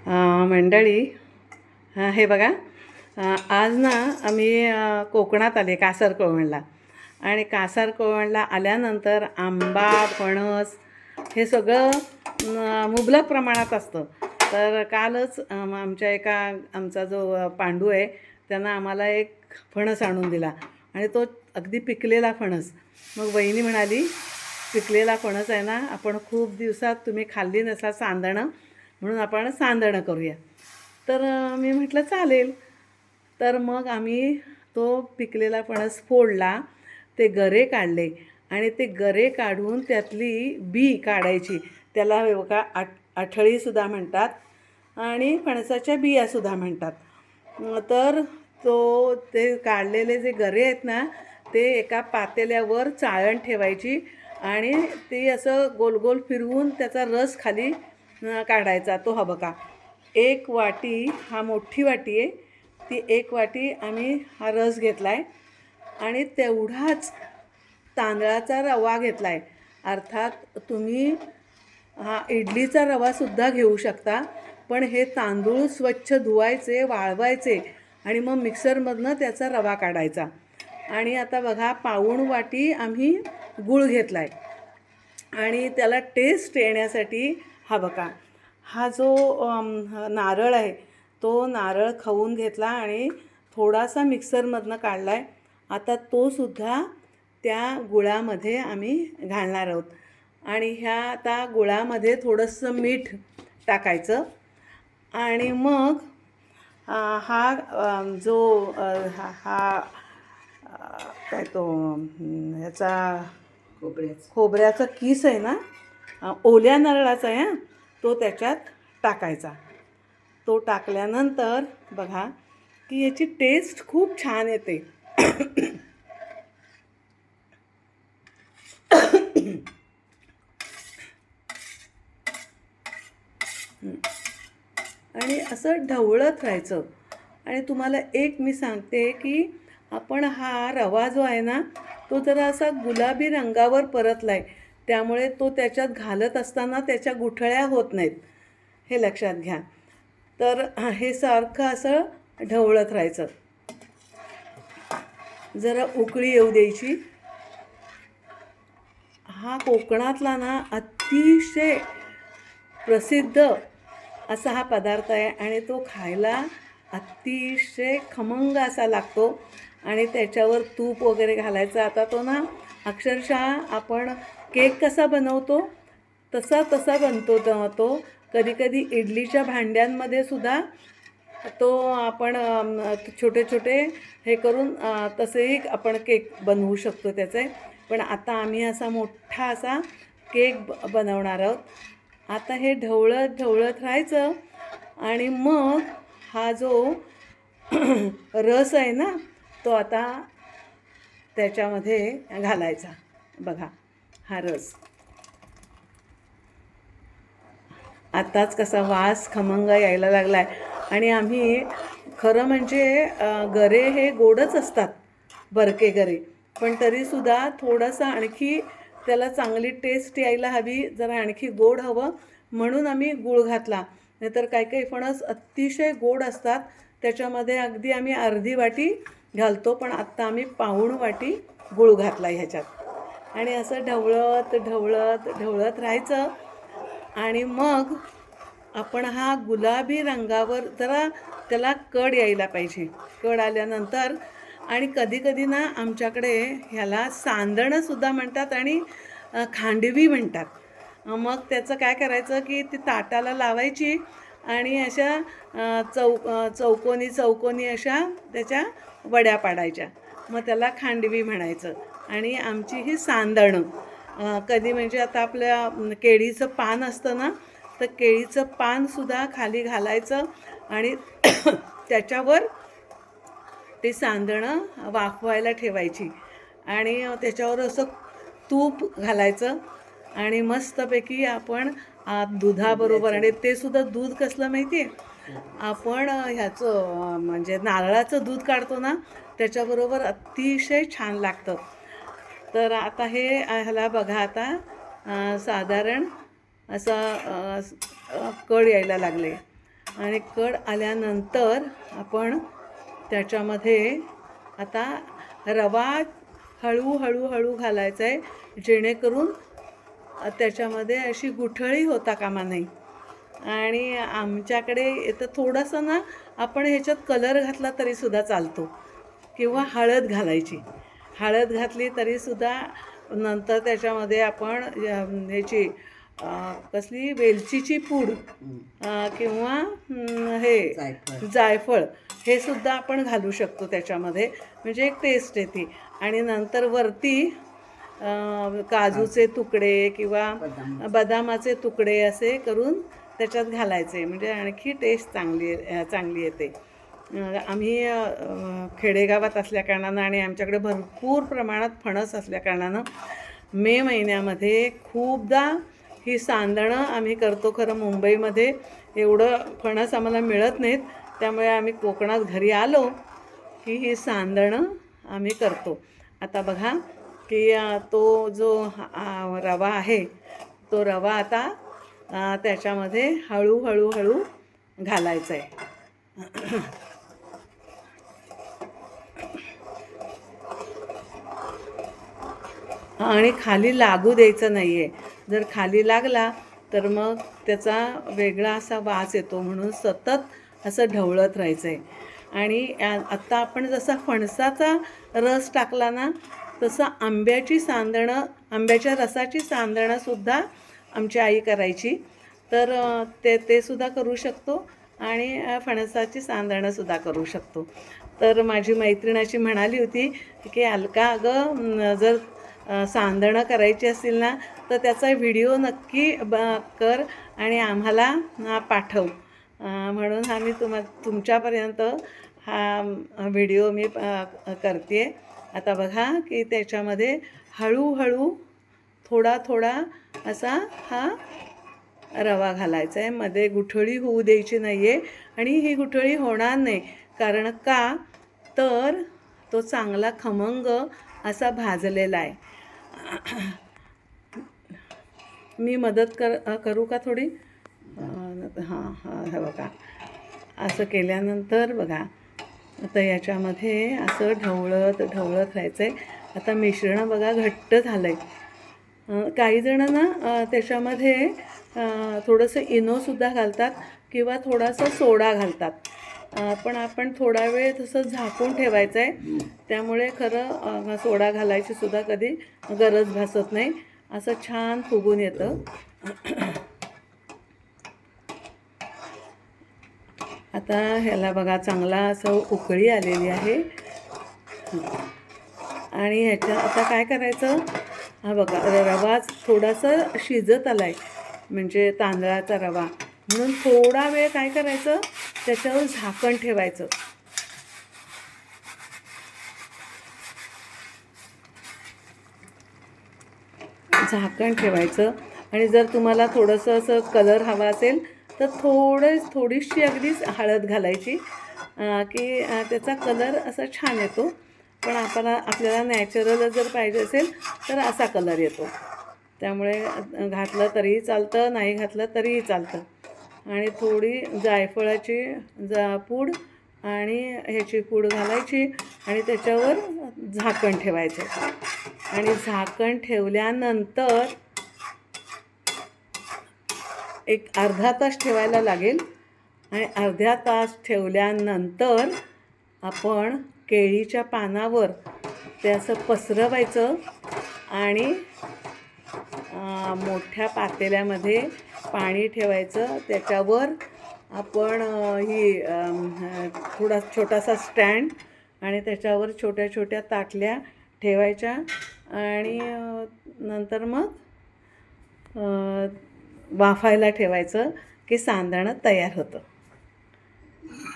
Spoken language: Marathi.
मंडळी, हे बघा, आज ना आम्ही कोकणात आले, कासारकोळवणला. आणि कासारकोळवणला आल्यानंतर आंबा, फणस हे सगळं मुबलक प्रमाणात असतं. तर कालच आमचा जो पांडू आहे त्यानं आम्हाला एक फणस आणून दिला आणि तो अगदी पिकलेला फणस. मग वहिनी म्हणाली, पिकलेला फणस आहे ना, आपण खूप दिवसात तुम्ही खाल्ली नसा सांदणं, म्हणून आपण सांदणं करूया. तर मी म्हटलं चालेल. तर मग आम्ही तो पिकलेला फणस फोडला, ते गरे काढले आणि ते गरे काढून त्यातली बी काढायची. त्याला बघा आठळीसुद्धा म्हणतात आणि फणसाच्या बियासुद्धा म्हणतात. तर ते काढलेले जे गरे आहेत ना, ते एका पातेल्यावर चाळण ठेवायची आणि ते असं गोल गोल फिरवून त्याचा रस खाली काढायचा. तो हा बघा, एक वाटी, हा मोठी वाटी आहे, ती एक वाटी आम्ही हा रस घेतला आहे आणि तेवढाच तांदळाचा रवा घेतला आहे. अर्थात तुम्ही हा इडलीचा रवासुद्धा घेऊ शकता, पण हे तांदूळ स्वच्छ धुवायचे, वाळवायचे आणि मग मिक्सरमधनं त्याचा रवा काढायचा. आणि आता बघा, पाऊण वाटी आम्ही गूळ घेतला आहे आणि त्याला टेस्ट येण्यासाठी हा बघा, हा जो नारळ आहे तो नारळ खवून घेतला आणि थोडासा मिक्सरमधनं काढला आहे. आता तोसुद्धा त्या गुळामध्ये आम्ही घालणार आहोत आणि आता गुळामध्ये थोडंसं मीठ टाकायचं आणि मग हा जो हा काय तो ह्याचा खोबऱ्याचा किस आहे ना, ओल्या नारळाचा आहे, तो त्याच्यात टाकायचा. तो टाकल्यानंतर बघा की याची टेस्ट खूप छान येते. आणि असं ढवळत राहायचं. आणि तुम्हाला एक मी सांगते की आपण हा रवा जो आहे ना, तो जरा असा गुलाबी रंगावर परतला आहे, त्यामुळे तो त्याच्यात घालत असताना त्याच्या गुठळ्या होत नाहीत, हे लक्षात घ्या. तर हे सारखं असं ढवळत राहायचं, जरा उकळी येऊ द्यायची. हा कोकणातला ना अतिशय प्रसिद्ध असा हा पदार्थ आहे आणि तो खायला अतिशय खमंग असा लागतो आणि त्याच्यावर तूप वगैरे घालायचं. आता तो ना अक्षरशः आपण केक कसा बनवतो तसा बनतो तो. कधीकधी इडलीच्या भांड्यांमध्ये सुद्धा तो आपण छोटे छोटे हे करून तसेही आपण केक बनवू शकतो त्याचे. पण आता आम्ही असा मोठा असा केक बनवणार आहोत. आता हे ढवळत ढवळत राहायचं आणि मग हा जो रस आहे ना, तो आता त्याच्यामध्ये घालायचा. बघा, हा रस आताच कसा वास खमंग यायला लागला आहे. आणि आम्ही खरं म्हणजे गरे हे गोडच असतात, बरके गरे, पण तरीसुद्धा थोडंसं आणखी त्याला चांगली टेस्ट यायला हवी, जरा आणखी गोड हवं म्हणून आम्ही गूळ घातला. नाहीतर काही काही फणस अतिशय गोड असतात, त्याच्यामध्ये अगदी आम्ही अर्धी वाटी घालतो, पण आत्ता आम्ही पाऊण वाटी गूळ घातला ह्याच्यात. आणि असं ढवळत ढवळत ढवळत राहायचं आणि मग आपण हा गुलाबी रंगावर जरा त्याला कड यायला पाहिजे. कड आल्यानंतर आणि कधीकधी ना आमच्याकडे ह्याला सांदणंसुद्धा म्हणतात आणि खांडवी म्हणतात. मग त्याचं काय करायचं की ती ताटाला लावायची आणि अशा चौकोनी अशा त्याच्या वड्या पाडायच्या, मग त्याला खांडवी म्हणायचं. आणि आमची ही सांदणं कधी म्हणजे आता आपल्या केळीचं पान असतं ना, तर केळीचं पानसुद्धा खाली घालायचं आणि त्याच्यावर ते सांदणं वाफवायला ठेवायची आणि त्याच्यावर असं तूप घालायचं आणि मस्तपैकी आपण दुधाबरोबर, आणि ते सुद्धा दूध कसलं माहिती आहे, आपण ह्याचं म्हणजे नारळाचं दूध काढतो ना, त्याच्याबरोबर अतिशय छान लागतं. तर आता ह्याला बघा, आता साधारण असं कळ यायला लागले आणि कड आल्यानंतर आपण त्याच्यामध्ये आता रवा हळू घालायचा आहे, जेणेकरून त्याच्यामध्ये अशी गुठळी होता कामा नाही. आणि आमच्याकडे इथं थोडंसं ना आपण ह्याच्यात कलर घातला तरीसुद्धा चालतो, किंवा हळद घालायची. हळद घातली तरीसुद्धा नंतर त्याच्यामध्ये आपण ह्याची कसली वेलचीची पूड किंवा हे जायफळ हे सुद्धा आपण घालू शकतो त्याच्यामध्ये, म्हणजे एक टेस्ट येते. आणि नंतर वरती काजूचे तुकडे किंवा बदामाचे तुकडे असे करून त्याच्यात घालायचे, म्हणजे आणखी टेस्ट चांगली येते. आम्ही खेडेगावात असल्याकारणानं आणि आमच्याकडे भरपूर प्रमाणात फणस असल्याकारणानं मे महिन्यामध्ये खूपदा ही सांदणं आम्ही करतो. खरं मुंबईमध्ये एवढं फणस आम्हाला मिळत नाहीत, त्यामुळे आम्ही कोकणात घरी आलो की ही सांदणं आम्ही करतो. आता बघा की तो जो रवा आहे तो रवा आता त्याच्यामध्ये हळू घालायचा आहे. आणि खाली लागू द्यायचं नाही आहे. जर खाली लागला तर मग त्याचा वेगळा असा वास येतो, म्हणून सतत असं ढवळत राहायचं आहे. आणि आत्ता आपण जसा फणसाचा रस टाकला ना, तसं आंब्याच्या रसाची सांदणंसुद्धा आमची आई करायची. तर ते सुद्धा करू शकतो आणि फणसाची सांदणंसुद्धा करू शकतो. तर माझी मैत्रीण अशी म्हणाली होती की अलका, अगं जर सांदणं करायची असतील ना तर त्याचा व्हिडिओ नक्की कर आणि आम्हाला पाठव. म्हणून मी तुमच्यापर्यंत हा व्हिडिओ मी करते. आता बघा की त्याच्यामध्ये हळूहळू थोडा असा हा रवा घालायचा आहे. मध्ये गुठळी होऊ द्यायची नाही आहे, आणि ही गुठळी होणार नाही. कारण का तर तो चांगला खमंग असा भाजलेला आहे. मी मदत करू का थोडी? हे बघा, असं केल्यानंतर बघा आता याच्यामध्ये असं ढवळत राहायचं आहे. आता मिश्रण बघा घट्ट झालं आहे. काही जण ना त्याच्यामध्ये थोडंसं इनोसुद्धा घालतात किंवा थोडासा सोडा घालतात. पण आपण थोडा वेळ तसं झाकून ठेवायचं आहे, त्यामुळे खरं सोडा घालायची सुद्धा कधी गरज भासत नाही. असं छान फुगून येतं. आता ह्याला बघा चांगला असं उकळी आलेली आहे. आणि ह्याच्या आता काय करायचं, हा बघा रवा थोडासा शिजत आला आहे, म्हणजे तांदळाचा रवा, म्हणून थोडा वेळ काय करायचं, त्याच्यावर झाकण ठेवायचं. आणि जर तुम्हाला थोडंसं असं कलर हवा असेल तर थोडीशी अगदीच हळद घालायची की त्याचा कलर असा छान येतो. पण आपल्याला नॅचरल जर पाहिजे असेल तर असा कलर येतो. त्यामुळे घातलं तरीही चालतं, नाही घातलं तरीही चालतं. आणि थोडी जायफळाची पूड आणि ह्याची पूड घालायची आणि त्याच्यावर झाकण ठेवायचं. आणि झाकण ठेवल्यानंतर एक अर्धा तास ठेवायला लागेल. आणि अर्धा तास ठेवल्यानंतर आपण केळीच्या पानावर ते असं पसरवायचं आणि मोठ्या पातेल्यामध्ये पाणी ठेवायचं. त्याच्यावर आपण थोडा छोटासा स्टँड आणि त्याच्यावर छोट्या ताटल्या ठेवायच्या आणि नंतर मग वाफायला ठेवायचं की सांदणं तयार होतं.